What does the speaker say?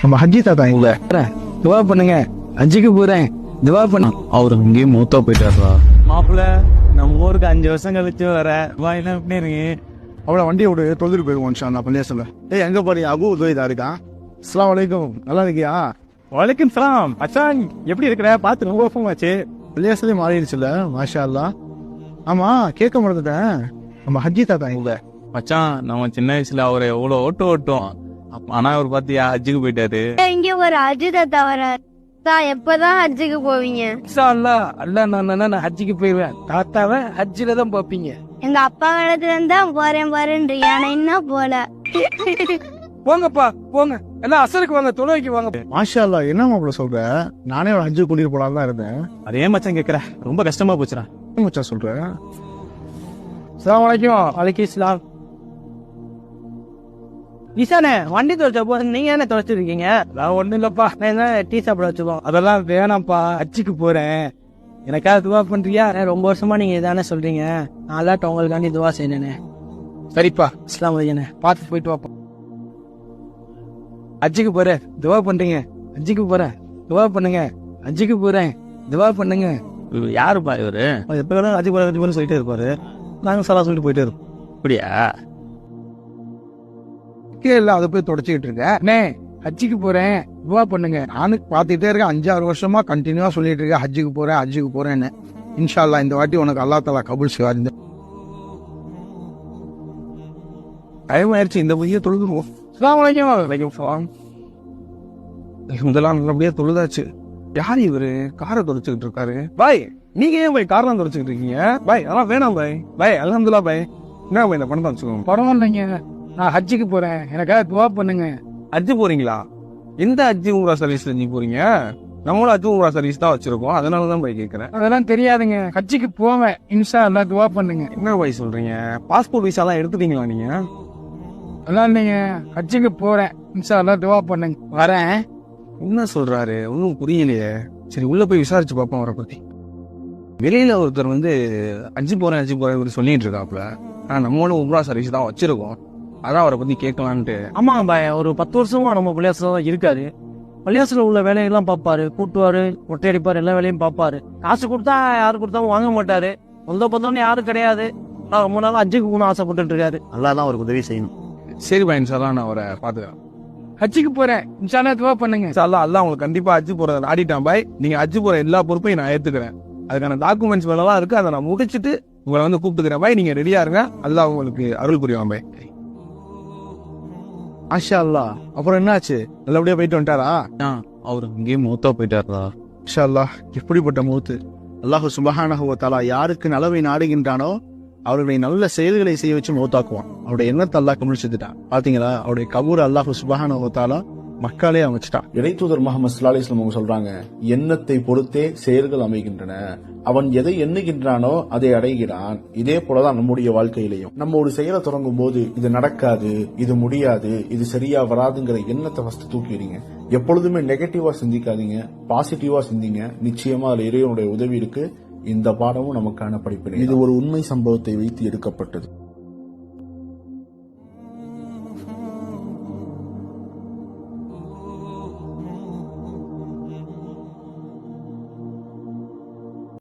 நம்ம ஹஜ்ஜி தாத்தா இல்ல, துவா பண்ணுங்க, ஹஜ்ஜுக்கு போறேன், துவா பண்ண. அவர் அங்கேயே மூத்தா போயிட்டாரா? மாப்பிள்ள நம்ம ஊருக்கு 5 வருஷம் கழிச்சு வர வா, என்ன பண்ணிருங்க. அவளை வண்டியை விட்டு தொழுதுட்டு போயிருவோம் இன்ஷா அல்லாஹ் பள்ளியாசல்ல. ஏய் எங்க பாரு அபு உதவிதா இருக்கான். அஸ்ஸலாமு அலைக்கும், நல்லா இருக்கியா? வலைக்கும் சலாம் அச்சான், எப்படி இருக்கிற? பார்த்து ரொம்ப வருஷம் ஆச்சு. பள்ளியாசலே மாறிடுச்சுல, மாஷா அல்லாஹ். ஆமா கேட்க மறந்துட்டேன், நம்ம ஹஜ்ஜி தாத்தா இல்ல. மச்சான் நம்ம சின்ன வயசுல அவரை எவ்வளவு ஓட்டும், ஆனா அவர் பாத்தியா ஹஜ்ஜுக்கு போயிட்டாரு. இங்க ஒரு ஹஜ்ஜு தாத்தா வராரு. எப்பதான் ஹஜ்ஜுக்கு போவீங்க? அல்ல நான் ஹஜ்ஜுக்கு போயிருவேன். தாத்தாவை ஹஜ்ஜில தான் பாப்பீங்க. எங்க அப்பா காலத்துல இருந்தா போறேன்றீங்க, ஆனா இன்னும் போல. போங்கப்பா போங்க, எல்லாம் அசருக்கு வாங்க, தொழுவைக்கு வாங்க. மாஷா அல்லாஹ், என்ன மாப்பிள்ள சொல்ற? நானே ஒரு ஹஜ்ஜுக்கு கூட்டிட்டு போலான்னு தான் இருந்தேன். அதே மச்சான் கேக்குற, ரொம்ப கஷ்டமா போச்சுடா. என்ன மச்சான் சொல்ற? அஸ்ஸலாமு அலைக்கும். வலைக்கும் சலாம். ஈசானே வண்டி துவைச்ச போ, நீங்க என்ன துவைச்சிட்டு இருக்கீங்க? நான் ஒண்ணும் இல்லப்பா, நான் என்ன டீ சாப்பிட வச்சுப்போம். அதெல்லாம் வேணாம்ப்பா, ஹஜ்ஜுக்கு போறேன், எனக்காக துவா பண்றியா? ரொம்ப வருஷமா நீங்க இதானே சொல்றீங்க, நான் அல்லாட்ட உங்களுக்காண்டி துவா செய்யணே. சரிப்பா, இஸ்லாம் வையனே, பார்த்து போயிட்டு வாப்பா. ஹஜ்ஜுக்கு போறேன், துவா பண்றீங்க, ஹஜ்ஜுக்கு போறேன், துவா பண்ணுங்க, ஹஜ்ஜுக்கு போறேன், துவா பண்ணுங்க. யாருப்பா இவரு? எப்ப வேணா ஹஜ்ஜுக்கு போறேன் ஹஜ்ஜுக்கு போறேன்னு சொல்லிட்டே இருப்பாரு, நாங்க சலா சொல்லிட்டு போயிட்டே இருப்போம். அப்படியா? இல்ல அதை போய் தொடச்சிக்கிட்டு இருக்கேன். ஹஜ்ஜுக்கு போறேன், துவா பண்ணுங்க. நானும் பார்த்துட்டே இருக்கேன், 5-6 வருஷமா கண்டினியூவா சொல்லிட்டு இருக்கேன் ஹஜ்ஜுக்கு போறேன் ஹஜ்ஜுக்கு போறேன்னு. இன்ஷா அல்லாஹ் இந்த வாட்டி உனக்கு அல்லாஹ் தஆலா கபூல் செய்வார். இந்த டைம் ஆயிடுச்சு, இந்த பொய்யை தொழுதுருவோம். அஸ்ஸலாமு அலைக்கும். வலைக்கும் சலாம். முதலாம் நல்லபடியா தொழுதாச்சு. யார் இவரு காரை தொலைச்சுக்கிட்டு இருக்காரு? பாய், நீங்க ஏன் பாய் கார்லாம் தொடச்சுக்கிட்டு இருக்கீங்க? பாய் அதெல்லாம் வேணாம் பாய். பாய் அல்ஹம்துலில்லாஹ் பாய். என்ன பாய் இந்த பணத்தை வச்சுக்கோங்க. பரவாயில்லைங்க, நான் ஹஜ்ஜுக்கு போறேன், எனக்காக துவா பண்ணுங்க. ஹஜ்ஜு போறீங்களா? எந்த ஹஜ்ஜு உம்ரா சர்வீஸ்ல நீ போறீங்க? நம்மளும் ஹஜ்ஜு உம்ரா சர்வீஸ் தான் வச்சிருக்கோம், அதனாலதான் பாய் கேட்கறேன். அதெல்லாம் தெரியாதுங்க, ஹஜ்ஜுக்கு போவேன், இன்ஷா அல்லாஹ் துவா பண்ணுங்க. என்ன பாய் சொல்றீங்க? பாஸ்போர்ட் விசா எல்லாம் எடுத்துட்டீங்களா நீங்க? அதெல்லாம் இல்லைங்க, ஹஜ்ஜுக்கு போறேன், இன்ஷா அல்லாஹ் துவா பண்ணுங்க. வரேன். என்ன சொல்றாரு ஒன்னும் புரியலையே. சரி உள்ள போய் விசாரிச்சு பார்ப்போம் அவரை பத்தி. வெளியில ஒருத்தர் ஹஜ்ஜு போறேன் சொல்லிட்டு இருக்காப்ல. ஆனா நம்மளும் உம்ரா சர்வீஸ் தான் வச்சிருக்கோம், அதான் அவரை பத்தி கேட்கலான்ட்டு. ஆமா பாய், ஒரு 10 வருஷமா நம்ம பள்ளியாசுல தான் இருக்காரு. பள்ளியாசுல உள்ள வேலையெல்லாம் பார்ப்பாரு, கூட்டுவாரு, ஒட்டையடிப்பாரு, எல்லா வேலையும் பார்ப்பாரு. காசு கொடுத்தா யாரு கொடுத்தாலும் வாங்க மாட்டாரு, சொந்த பந்தம்னு யாரும் கிடையாது. நான் ரொம்ப நாள் ஹஜ்ஜுக்கு போகணும்னு ஆசைப்பட்டு இருக்காரு. அல்லாஹ் தான் அவருக்கு உதவி செய்யணும். சரி பாய், இன்ஷால்லா நான் அவரை பாத்துக்கிறேன். ஹஜ்ஜுக்கு போறேன், இன்ஷா அல்லாஹ் துவா பண்ணுங்க. அல்லாஹ் உங்களுக்கு கண்டிப்பா ஹஜ்ஜு போறதை ஆடிட்டான் பாய். நீங்க ஹஜ்ஜு போற எல்லா பொறுப்பையும் நான் ஏத்துக்கிறேன். அதுக்கான டாக்குமெண்ட்ஸ் எல்லாம் இருக்கு, அதை நான் முடிச்சுட்டு உங்களை கூப்பிட்டுக்கிறேன் பாய். நீங்க ரெடியா இருங்க, அல்லாஹ் உங்களுக்கு அருள் புரிவான் பாய். மாஷா அல்லாஹ். அப்புறம் என்னாச்சு, நல்லபடியா போயிட்டு வந்துட்டாரா? அவர் அங்கேயே மூத்தா போயிட்டாரா? மாஷா அல்லாஹ், எப்படிப்பட்ட மூத்து. அல்லாஹ் சுப்ஹானஹு வ தஆலா யாருக்கு நலவை நாடுகின்றானோ அவருடைய நல்ல செயல்களை செய்ய வச்சு மௌத்தாக்குவான். அவருடைய எண்ணத்தை அல்லாஹ் கபூல் செஞ்சுட்டான். பாத்தீங்களா, அவருடைய கபூர் அல்லாஹ் சுப்ஹானஹு வ தஆலா மக்களே அமைச்சிட்டான். இறைத்தூதர் முஹம்மது ஸல்லல்லாஹு அலைஹி வஸல்லம் அவங்க சொல்றாங்க, எண்ணத்தை பொறுத்தே செயல்கள் அமைகின்றன. அவன் எதை எண்ணுகின்றானோ அதை அடைகிறான். இதே போலதான் நம்முடைய வாழ்க்கையிலையும் நம்ம ஒரு செயலை தொடங்கும் போது இது நடக்காது, இது முடியாது, இது சரியா வராதுங்கிற எண்ணத்தை ஃபர்ஸ்ட் தூக்கிடுங்க. எப்பொழுதுமே நெகட்டிவா சிந்திக்காதீங்க, பாசிட்டிவா சிந்திங்க. நிச்சயமா அதுல இறைவனுடைய உதவி இருக்கு. இந்த பாடமும் நமக்கான படிப்பினை. இது ஒரு உண்மை சம்பவத்தை வைத்து எடுக்கப்பட்டது.